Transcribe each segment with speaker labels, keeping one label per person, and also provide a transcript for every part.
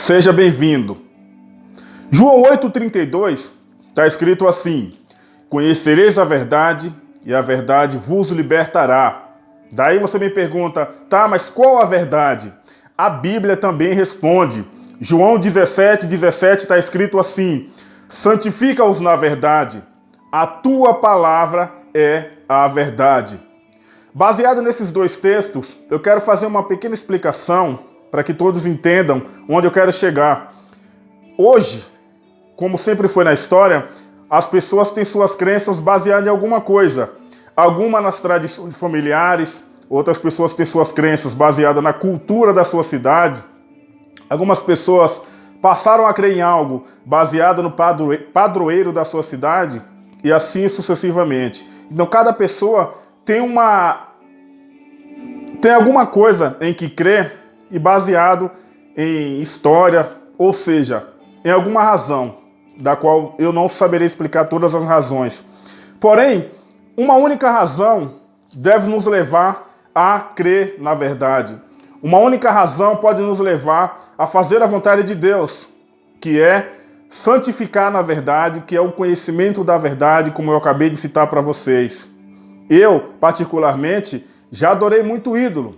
Speaker 1: Seja bem-vindo. João 8,32 está escrito assim: conhecereis a verdade e a verdade vos libertará. Daí você me pergunta, tá, mas qual a verdade? A Bíblia também responde. João 17,17 está escrito assim: santifica-os na verdade, a tua palavra é a verdade. Baseado nesses dois textos, eu quero fazer uma pequena explicação para que todos entendam onde eu quero chegar. Hoje, como sempre foi na história, as pessoas têm suas crenças baseadas em alguma coisa. Algumas nas tradições familiares, outras pessoas têm suas crenças baseadas na cultura da sua cidade. Algumas pessoas passaram a crer em algo baseado no padroeiro da sua cidade e assim sucessivamente. Então cada pessoa tem alguma coisa em que crê e baseado em história, ou seja, em alguma razão, da qual eu não saberei explicar todas as razões. Porém, uma única razão deve nos levar a crer na verdade. Uma única razão pode nos levar a fazer a vontade de Deus, que é santificar na verdade, que é o conhecimento da verdade, como eu acabei de citar para vocês. Eu, particularmente, já adorei muito ídolo,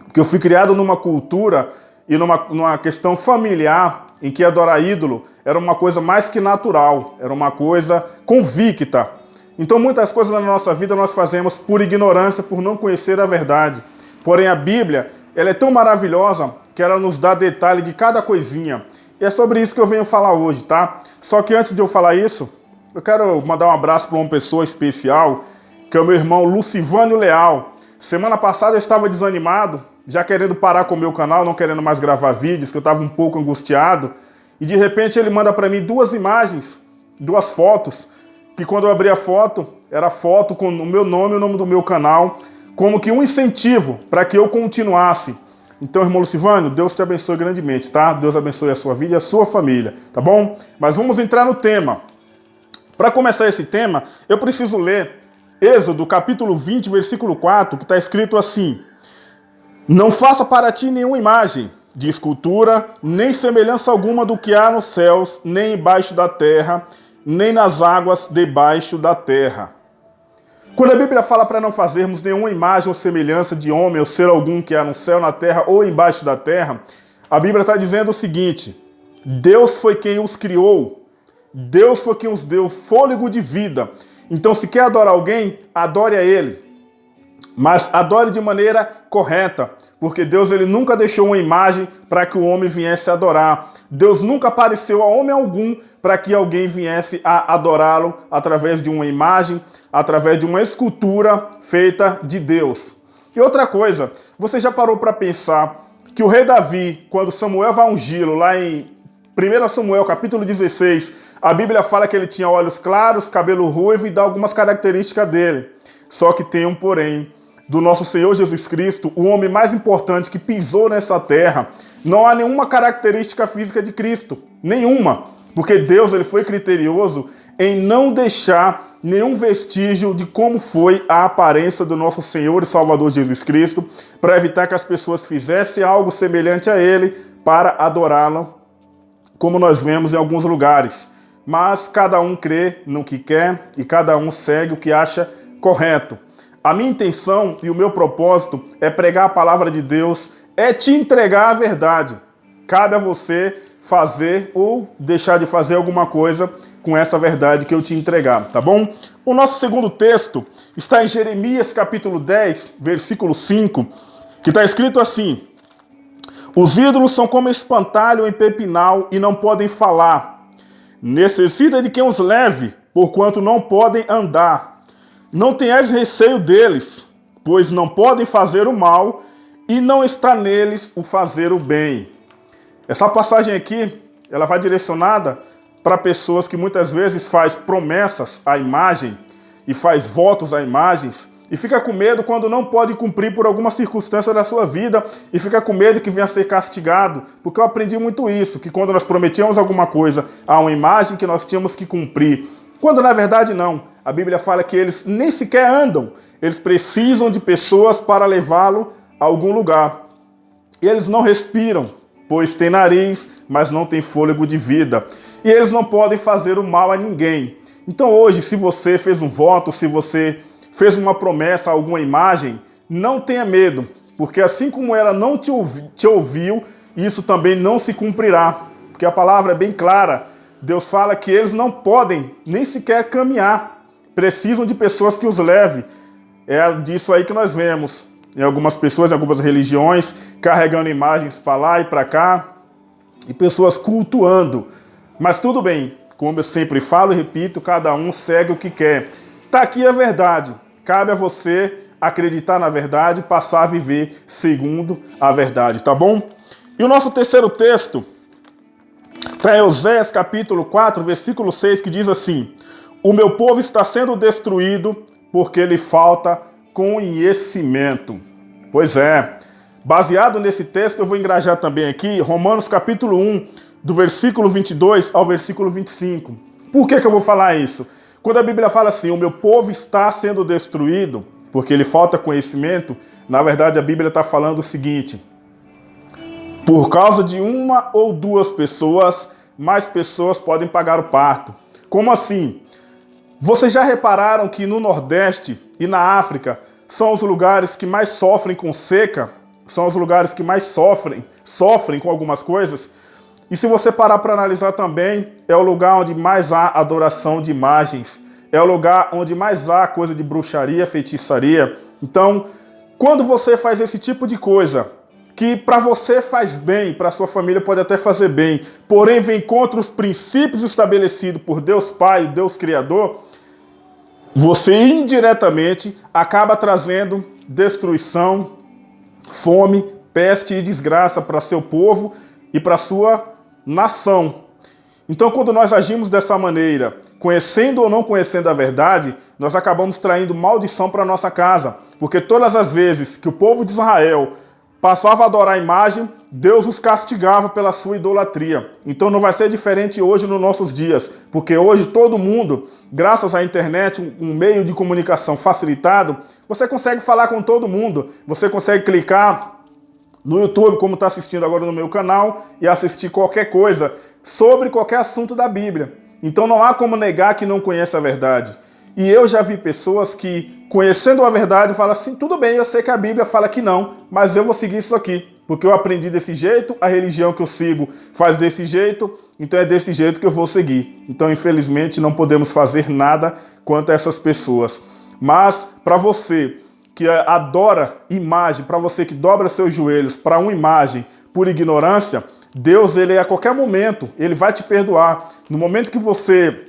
Speaker 1: porque eu fui criado numa cultura e numa questão familiar em que adorar ídolo era uma coisa mais que natural, era uma coisa convicta. Então muitas coisas na nossa vida nós fazemos por ignorância, por não conhecer a verdade. Porém a Bíblia, ela é tão maravilhosa que ela nos dá detalhe de cada coisinha. E é sobre isso que eu venho falar hoje, tá? Só que antes de eu falar isso, eu quero mandar um abraço para uma pessoa especial, que é o meu irmão Lucivânio Leal. Semana passada eu estava desanimado, já querendo parar com o meu canal, não querendo mais gravar vídeos, que eu estava um pouco angustiado. E de repente ele manda para mim duas imagens, duas fotos, que quando eu abri a foto, era foto com o meu nome e o nome do meu canal, como que um incentivo para que eu continuasse. Então, irmão Lucivânio, Deus te abençoe grandemente, tá? Deus abençoe a sua vida e a sua família, tá bom? Mas vamos entrar no tema. Para começar esse tema, eu preciso ler Êxodo, capítulo 20, versículo 4, que está escrito assim: não faça para ti nenhuma imagem de escultura, nem semelhança alguma do que há nos céus, nem embaixo da terra, nem nas águas debaixo da terra. Quando a Bíblia fala para não fazermos nenhuma imagem ou semelhança de homem ou ser algum que há no céu, na terra ou embaixo da terra, a Bíblia está dizendo o seguinte: Deus foi quem os criou, Deus foi quem os deu fôlego de vida. Então, se quer adorar alguém, adore a Ele. Mas adore de maneira correta, porque Deus ele nunca deixou uma imagem para que o homem viesse a adorar. Deus nunca apareceu a homem algum para que alguém viesse a adorá-lo através de uma imagem, através de uma escultura feita de Deus. E outra coisa, você já parou para pensar que o rei Davi, quando Samuel vai ungí-lo, lá em 1 Samuel capítulo 16, a Bíblia fala que ele tinha olhos claros, cabelo ruivo e dá algumas características dele. Só que tem um porém. Do nosso Senhor Jesus Cristo, o homem mais importante que pisou nessa terra, não há nenhuma característica física de Cristo, nenhuma, porque Deus ele foi criterioso em não deixar nenhum vestígio de como foi a aparência do nosso Senhor e Salvador Jesus Cristo, para evitar que as pessoas fizessem algo semelhante a Ele para adorá-lo, como nós vemos em alguns lugares. Mas cada um crê no que quer e cada um segue o que acha correto. A minha intenção e o meu propósito é pregar a palavra de Deus, é te entregar a verdade. Cabe a você fazer ou deixar de fazer alguma coisa com essa verdade que eu te entregar, tá bom? O nosso segundo texto está em Jeremias capítulo 10, versículo 5, que está escrito assim: os ídolos são como espantalho em pepinal e não podem falar. Necessita de quem os leve, porquanto não podem andar. Não tenhais receio deles, pois não podem fazer o mal, e não está neles o fazer o bem. Essa passagem aqui, ela vai direcionada para pessoas que muitas vezes faz promessas à imagem, e faz votos a imagens, e fica com medo quando não pode cumprir por alguma circunstância da sua vida, e fica com medo que venha a ser castigado, porque eu aprendi muito isso, que quando nós prometíamos alguma coisa a uma imagem que nós tínhamos que cumprir, quando na verdade não. A Bíblia fala que eles nem sequer andam, eles precisam de pessoas para levá-lo a algum lugar. E eles não respiram, pois têm nariz, mas não têm fôlego de vida. E eles não podem fazer o mal a ninguém. Então hoje, se você fez um voto, se você fez uma promessa a alguma imagem, não tenha medo, porque assim como ela não te ouviu, isso também não se cumprirá. Porque a palavra é bem clara. Deus fala que eles não podem nem sequer caminhar. Precisam de pessoas que os levem. É disso aí que nós vemos em algumas pessoas, em algumas religiões, carregando imagens para lá e para cá, e pessoas cultuando. Mas tudo bem, como eu sempre falo e repito, cada um segue o que quer. Tá aqui a verdade. Cabe a você acreditar na verdade e passar a viver segundo a verdade, tá bom? E o nosso terceiro texto está em Oséias capítulo 4, versículo 6, que diz assim: o meu povo está sendo destruído porque lhe falta conhecimento. Pois é, baseado nesse texto eu vou engajar também aqui Romanos capítulo 1, do versículo 22 ao versículo 25. Por que eu vou falar isso? Quando a Bíblia fala assim, o meu povo está sendo destruído porque lhe falta conhecimento, na verdade a Bíblia está falando o seguinte: por causa de uma ou duas pessoas, mais pessoas podem pagar o parto. Como assim? Vocês já repararam que no Nordeste e na África são os lugares que mais sofrem com seca? São os lugares que mais sofrem com algumas coisas? E se você parar para analisar também, é o lugar onde mais há adoração de imagens. É o lugar onde mais há coisa de bruxaria, feitiçaria. Então, quando você faz esse tipo de coisa, que para você faz bem, para sua família pode até fazer bem, porém vem contra os princípios estabelecidos por Deus Pai, Deus Criador, você indiretamente acaba trazendo destruição, fome, peste e desgraça para seu povo e para sua nação. Então, quando nós agimos dessa maneira, conhecendo ou não conhecendo a verdade, nós acabamos traindo maldição para nossa casa, porque todas as vezes que o povo de Israel passava a adorar a imagem, Deus os castigava pela sua idolatria. Então não vai ser diferente hoje nos nossos dias, porque hoje todo mundo, graças à internet, um meio de comunicação facilitado, você consegue falar com todo mundo, você consegue clicar no YouTube, como está assistindo agora no meu canal, e assistir qualquer coisa sobre qualquer assunto da Bíblia. Então não há como negar que não conhece a verdade. E eu já vi pessoas que, conhecendo a verdade, falam assim, tudo bem, eu sei que a Bíblia fala que não, mas eu vou seguir isso aqui, porque eu aprendi desse jeito, a religião que eu sigo faz desse jeito, então é desse jeito que eu vou seguir. Então, infelizmente, não podemos fazer nada quanto a essas pessoas. Mas, para você que adora imagem, para você que dobra seus joelhos para uma imagem por ignorância, Deus, ele a qualquer momento, ele vai te perdoar. No momento que você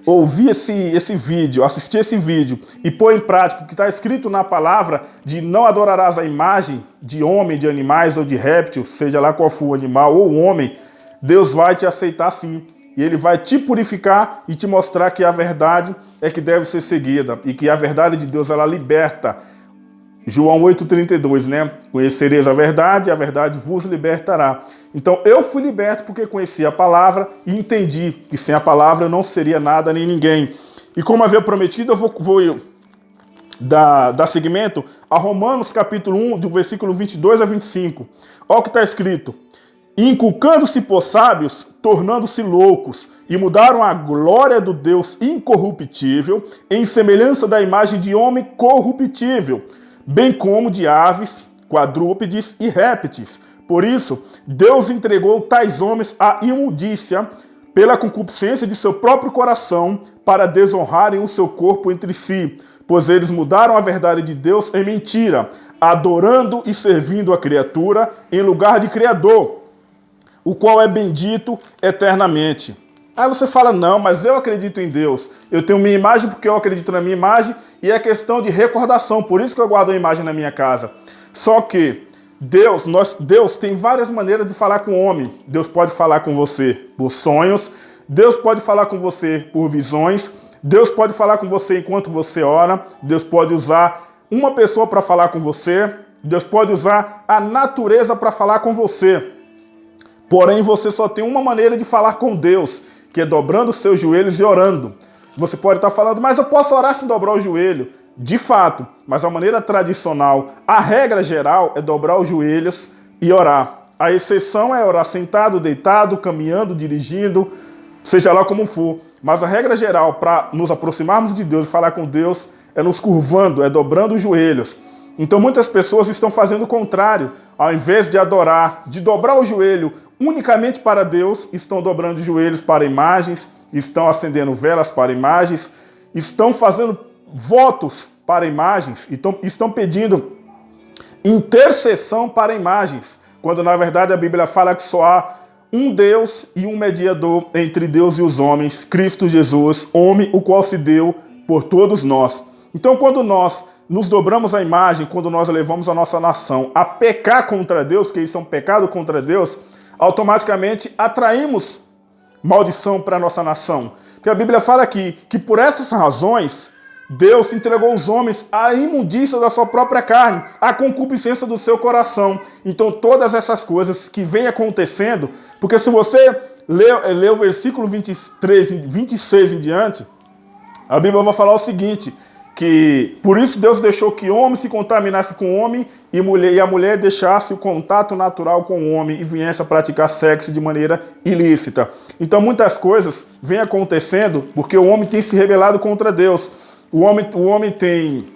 Speaker 1: ouvir esse vídeo, assistir esse vídeo e pôr em prática o que está escrito na palavra de não adorarás a imagem de homem, de animais ou de réptil, seja lá qual for o animal ou o homem, Deus vai te aceitar sim. E ele vai te purificar e te mostrar que a verdade é que deve ser seguida e que a verdade de Deus, ela liberta. João 8,32, né? Conhecereis a verdade vos libertará. Então eu fui liberto porque conheci a palavra e entendi que sem a palavra eu não seria nada nem ninguém. E como havia prometido, eu vou dar seguimento a Romanos capítulo 1, do versículo 22 a 25. Olha o que está escrito. Inculcando-se por sábios, tornando-se loucos, e mudaram a glória do Deus incorruptível em semelhança da imagem de homem corruptível, bem como de aves, quadrúpedes e répteis. Por isso, Deus entregou tais homens à imundícia pela concupiscência de seu próprio coração para desonrarem o seu corpo entre si, pois eles mudaram a verdade de Deus em mentira, adorando e servindo a criatura em lugar de Criador, o qual é bendito eternamente. Aí você fala, não, mas eu acredito em Deus. Eu tenho minha imagem porque eu acredito na minha imagem e é questão de recordação, por isso que eu guardo a imagem na minha casa. Só que Deus tem várias maneiras de falar com o homem. Deus pode falar com você por sonhos, Deus pode falar com você por visões, Deus pode falar com você enquanto você ora, Deus pode usar uma pessoa para falar com você, Deus pode usar a natureza para falar com você. Porém, você só tem uma maneira de falar com Deus, que é dobrando os seus joelhos e orando. Você pode estar falando, mas eu posso orar sem dobrar o joelho. De fato, mas a maneira tradicional, a regra geral é dobrar os joelhos e orar. A exceção é orar sentado, deitado, caminhando, dirigindo, seja lá como for. Mas a regra geral para nos aproximarmos de Deus e falar com Deus é nos curvando, é dobrando os joelhos. Então muitas pessoas estão fazendo o contrário. Ao invés de adorar, de dobrar o joelho unicamente para Deus, estão dobrando os joelhos para imagens, estão acendendo velas para imagens, estão fazendo votos para imagens, estão pedindo intercessão para imagens, quando na verdade a Bíblia fala que só há um Deus e um mediador entre Deus e os homens, Cristo Jesus, homem, o qual se deu por todos nós. Então, quando nós nos dobramos à imagem, quando nós levamos a nossa nação a pecar contra Deus, porque isso é um pecado contra Deus, automaticamente atraímos maldição para a nossa nação. Porque a Bíblia fala aqui que por essas razões, Deus entregou os homens à imundícia da sua própria carne, à concupiscência do seu coração. Então todas essas coisas que vêm acontecendo, porque se você ler o versículo 23, 26 em diante, a Bíblia vai falar o seguinte, que por isso Deus deixou que homem se contaminasse com homem e a mulher deixasse o contato natural com o homem e viesse a praticar sexo de maneira ilícita. Então muitas coisas vêm acontecendo porque o homem tem se rebelado contra Deus. O homem tem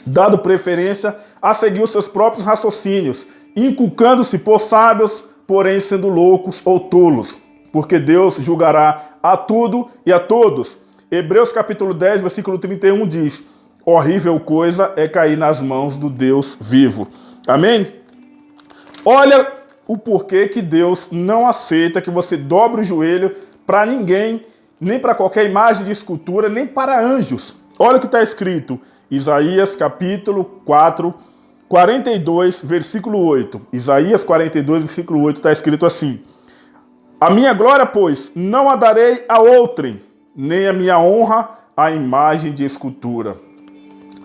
Speaker 1: dado preferência a seguir os seus próprios raciocínios, inculcando-se por sábios, porém sendo loucos ou tolos, porque Deus julgará a tudo e a todos. Hebreus capítulo 10, versículo 31 diz, horrível coisa é cair nas mãos do Deus vivo. Amém? Olha o porquê que Deus não aceita que você dobre o joelho para ninguém, nem para qualquer imagem de escultura, nem para anjos. Olha o que está escrito, Isaías capítulo 4, 42, versículo 8. Isaías 42, versículo 8 está escrito assim, a minha glória, pois, não a darei a outrem, nem a minha honra à imagem de escultura.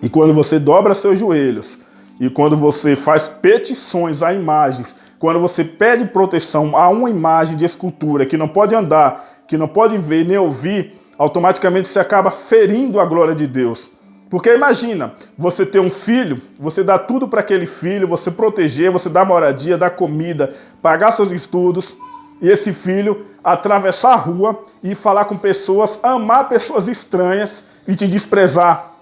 Speaker 1: E quando você dobra seus joelhos, e quando você faz petições a imagens, quando você pede proteção a uma imagem de escultura que não pode andar, que não pode ver nem ouvir, automaticamente você acaba ferindo a glória de Deus. Porque imagina, você ter um filho, você dá tudo para aquele filho, você proteger, você dá moradia, dá comida, pagar seus estudos, e esse filho atravessar a rua e falar com pessoas, amar pessoas estranhas e te desprezar.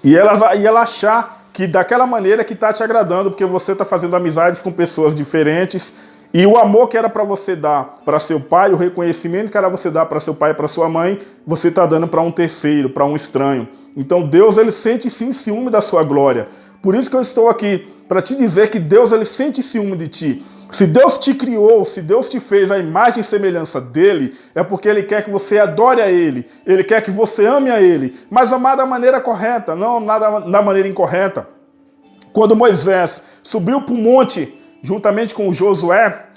Speaker 1: E ela achar que daquela maneira que está te agradando, porque você está fazendo amizades com pessoas diferentes, e o amor que era para você dar para seu pai, o reconhecimento que era você dar para seu pai e para sua mãe, você está dando para um terceiro, para um estranho. Então Deus, ele sente sim ciúme da sua glória. Por isso que eu estou aqui, para te dizer que Deus, ele sente ciúme de ti. Se Deus te criou, se Deus te fez a imagem e semelhança dele, é porque ele quer que você adore a ele, ele quer que você ame a ele, mas amar da maneira correta, não da maneira incorreta. Quando Moisés subiu para o monte, juntamente com Josué,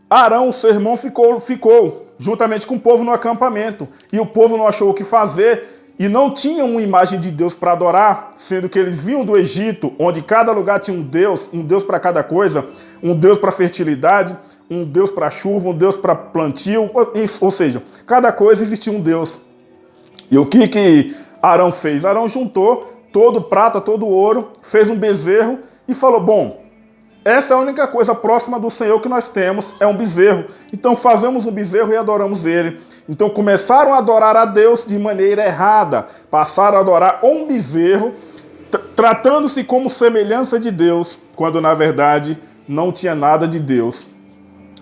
Speaker 1: Arão, seu irmão, ficou juntamente com o povo no acampamento, e o povo não achou o que fazer, e não tinham uma imagem de Deus para adorar, sendo que eles vinham do Egito, onde cada lugar tinha um Deus para cada coisa, um Deus para fertilidade, um Deus para chuva, um Deus para plantio, ou seja, cada coisa existia um Deus. E o que Arão fez? Arão juntou todo prata, todo ouro, fez um bezerro e falou, bom, essa é a única coisa próxima do Senhor que nós temos, é um bezerro. Então fazemos um bezerro e adoramos ele. Então começaram a adorar a Deus de maneira errada. Passaram a adorar um bezerro, tratando-se como semelhança de Deus, quando na verdade não tinha nada de Deus.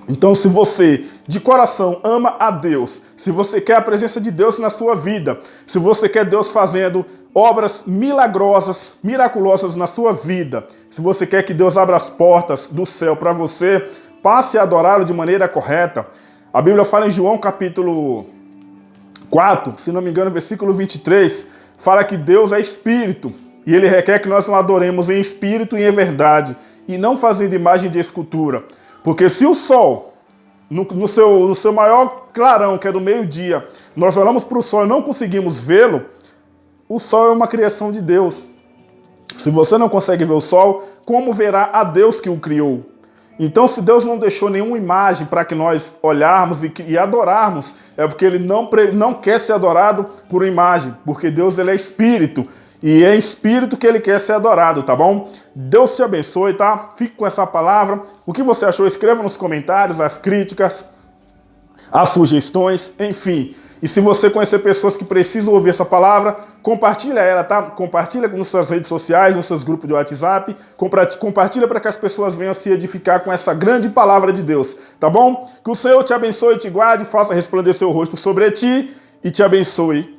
Speaker 1: Então se você de coração ama a Deus, se você quer a presença de Deus na sua vida, se você quer Deus fazendo obras milagrosas, miraculosas na sua vida, se você quer que Deus abra as portas do céu para você, passe a adorá-lo de maneira correta. A Bíblia fala em João capítulo 4, se não me engano, versículo 23, fala que Deus é espírito e ele requer que nós o adoremos em espírito e em verdade, e não fazendo imagem de escultura. Porque se o sol, no seu maior clarão, que é do meio-dia, nós olhamos para o sol e não conseguimos vê-lo, o sol é uma criação de Deus. Se você não consegue ver o sol, como verá a Deus que o criou? Então, se Deus não deixou nenhuma imagem para que nós olharmos e adorarmos, é porque ele não quer ser adorado por imagem, porque Deus, ele é espírito. E é em espírito que ele quer ser adorado, tá bom? Deus te abençoe, tá? Fique com essa palavra. O que você achou? Escreva nos comentários as críticas, as sugestões, enfim. E se você conhecer pessoas que precisam ouvir essa palavra, compartilha ela, tá? Compartilha nas suas redes sociais, nos seus grupos de WhatsApp. Compartilha para que as pessoas venham se edificar com essa grande palavra de Deus, tá bom? Que o Senhor te abençoe, te guarde, faça resplandecer o rosto sobre ti e te abençoe.